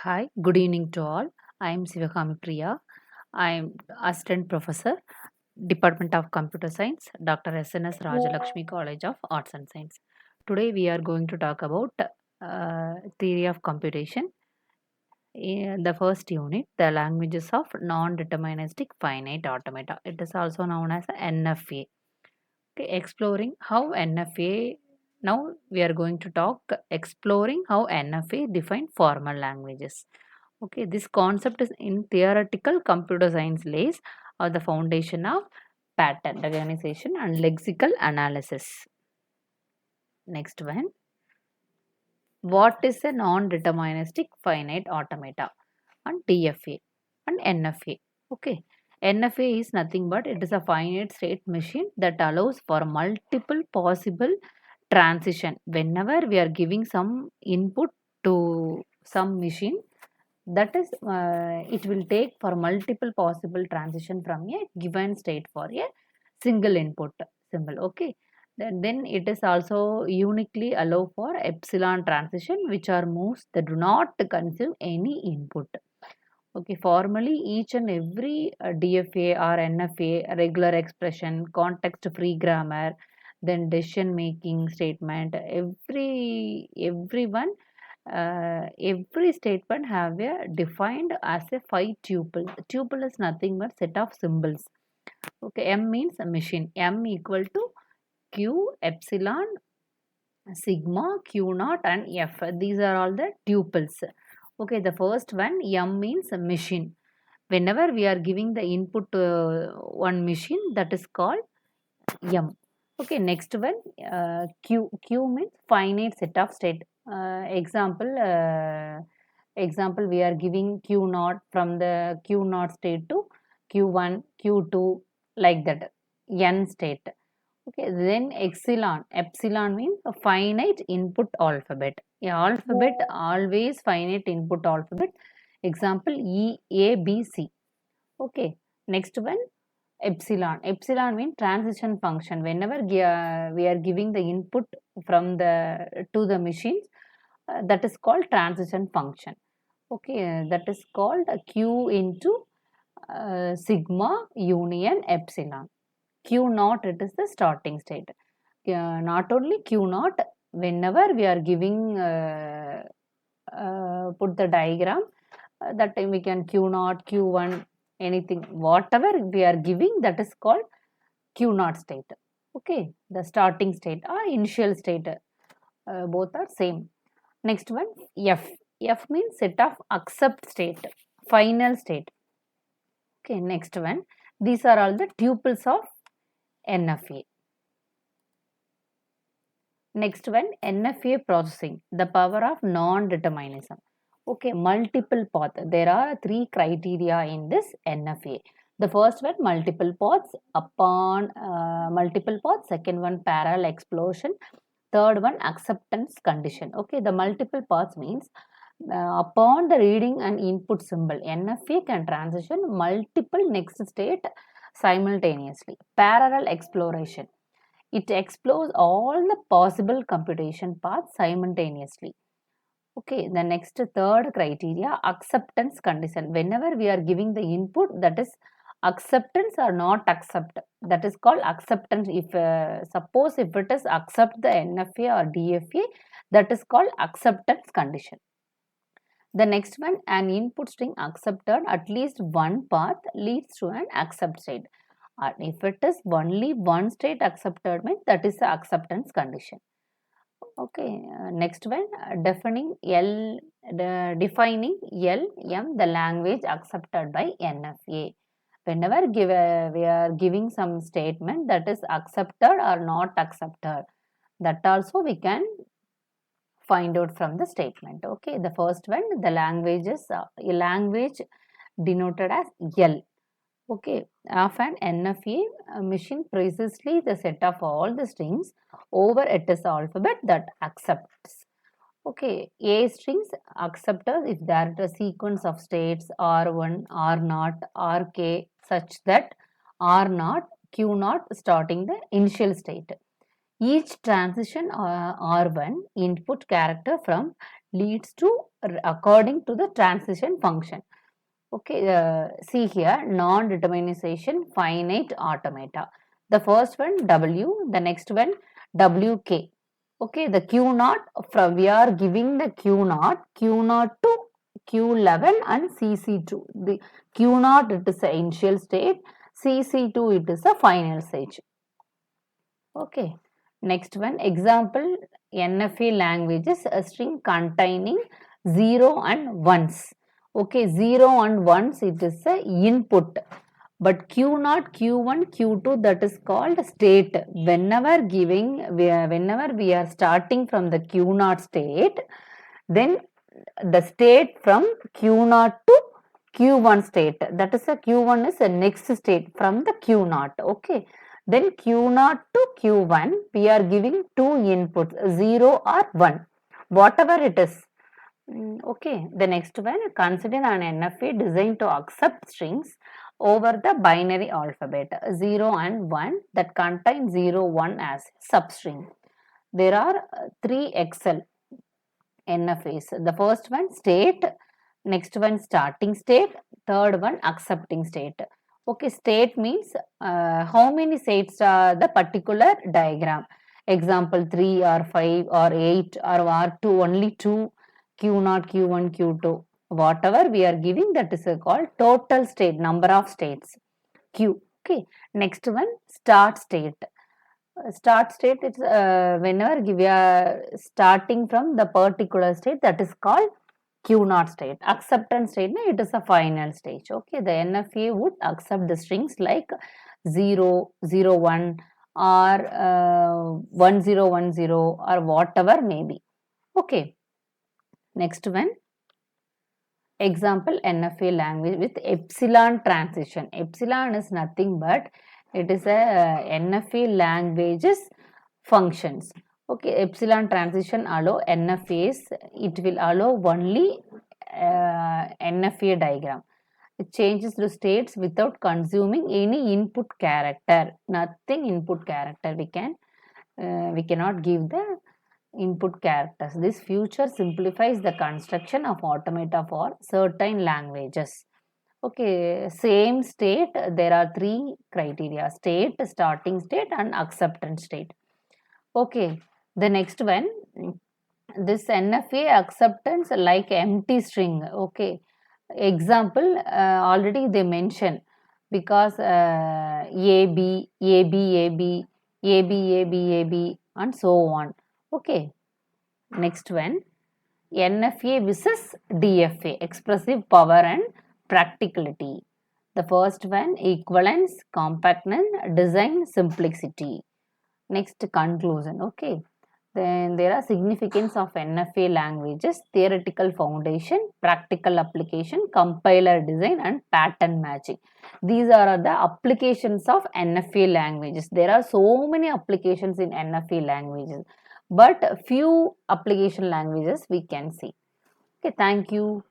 Hi, good evening to all. I am Sivakami Priya. I am Assistant Professor, Department of Computer Science, Dr. SNS Rajalakshmi College of Arts and Science. Today we are going to talk about theory of computation. In the first unit, the languages of non-deterministic finite automata. It is also known as NFA. Okay, exploring how NFA. Now we are going to talk exploring how NFA define formal languages. Okay, this concept is in theoretical computer science lays the foundation of pattern recognition and lexical analysis. Next one, what is a non-deterministic finite automata and TFA and NFA? Okay, NFA is nothing but it is a finite state machine that allows for multiple possible transition whenever we are giving some input to some machine, that is it will take for multiple possible transition from a given state for a single input symbol. Okay, then it is also uniquely allow for epsilon transition, which are moves that do not consume any input. Okay, formally each and every DFA or NFA, regular expression, context free grammar, then decision making statement, every statement have a defined as a 5 tuple. Tuple is nothing but set of symbols. Okay, M means a machine. M equal to Q, epsilon, sigma, Q naught and F. These are all the tuples. Okay, the first one M means a machine. Whenever we are giving the input to one machine, that is called M. Okay, next one Q means finite set of state. Example, we are giving Q naught from the Q naught state to Q1, Q2, like that, N state. Okay, then epsilon means a finite input alphabet. A alphabet always finite input alphabet. Example E, A, B, C. Okay, next one epsilon means transition function. Whenever we are giving the input from the to the machines, that is called transition function. Okay, that is called Q into sigma union epsilon. Q naught, it is the starting state. Not only Q naught, whenever we are giving put the diagram, that time we can Q naught, Q1, anything, whatever we are giving, that is called Q naught state. Okay, the starting state or initial state, both are same. Next one, F. F means set of accept state, final state. Okay, next one, these are all the tuples of NFA. Next one, NFA processing, the power of non-determinism. Okay, multiple path. There are 3 criteria in this NFA. The first one, multiple paths upon multiple paths. Second one, parallel explosion. Third one, acceptance condition. Okay, the multiple paths means upon the reading an input symbol, NFA can transition multiple next state simultaneously. Parallel exploration, it explores all the possible computation paths simultaneously. Okay, the next third criteria, acceptance condition. Whenever we are giving the input, that is acceptance or not accept, that is called acceptance. If suppose if it is accept the NFA or DFA, that is called acceptance condition. The next one, an input string accepted at least one path leads to an accept state. And if it is only one state accepted, means that is the acceptance condition. Okay, next one, defining L, the language accepted by NFA. Whenever we are giving some statement that is accepted or not accepted, that also we can find out from the statement. Okay, the first one, the language denoted as L. Okay, of an NFA machine, precisely the set of all the strings over its alphabet that accepts. Okay, A strings acceptors if there is a sequence of states R1, R0, RK such that R0, Q0 starting the initial state. Each transition R1 input character from leads to according to the transition function. Okay, see here, non-deterministic finite automata. The first one W, the next one WK. Okay, the Q naught, from we are giving the Q naught to Q11 and CC2. The Q naught, it is the initial state, CC2 it is the final stage. Okay, next one example, NFA languages, a string containing 0 and 1s. Okay, 0 and 1s it is the input, but Q0, Q1, Q2, that is called state. Whenever we are starting from the Q0 state, then the state from Q0 to Q1 state, that is a Q1 is the next state from the Q0. Okay, then Q0 to Q1 we are giving two inputs, 0 or 1, whatever it is. Okay, the next one, consider an NFA designed to accept strings over the binary alphabet 0 and 1 that contain 0, 1 as substring. There are three XL NFAs. The first one state, next one starting state, third one accepting state. Okay, state means how many states are the particular diagram. Example 3 or 5 or 8 or 2, only 2, Q0, Q1, Q2. Whatever we are giving, that is called total state, number of states, Q. Okay, next one start state. Start state, it's whenever we are starting from the particular state, that is called Q naught state. Acceptance state, it is a final stage. Okay, the NFA would accept the strings like 0, 0, 1 or 1, 0, 1, 0 or whatever may be. Okay, next one. Example, NFA language with epsilon transition. Epsilon is nothing but it is a NFA languages functions. Okay, epsilon transition allow NFAs, it will allow only NFA diagram. It changes the states without consuming any input character. Nothing input character we cannot give the input characters. This feature simplifies the construction of automata for certain languages. Okay, same state, there are three criteria: state, starting state and acceptance state. Okay, the next one, this NFA acceptance like empty string. Okay, example already they mentioned, because AB, AB, AB, AB, AB, AB and so on. Okay, next one, NFA versus DFA, expressive power and practicality. The first one, equivalence, compactness, design simplicity. Next, conclusion. Okay, then there are significance of NFA languages: theoretical foundation, practical application, compiler design and pattern matching. These are the applications of NFA languages. There are so many applications in NFA languages, but few application languages we can see. Okay, thank you.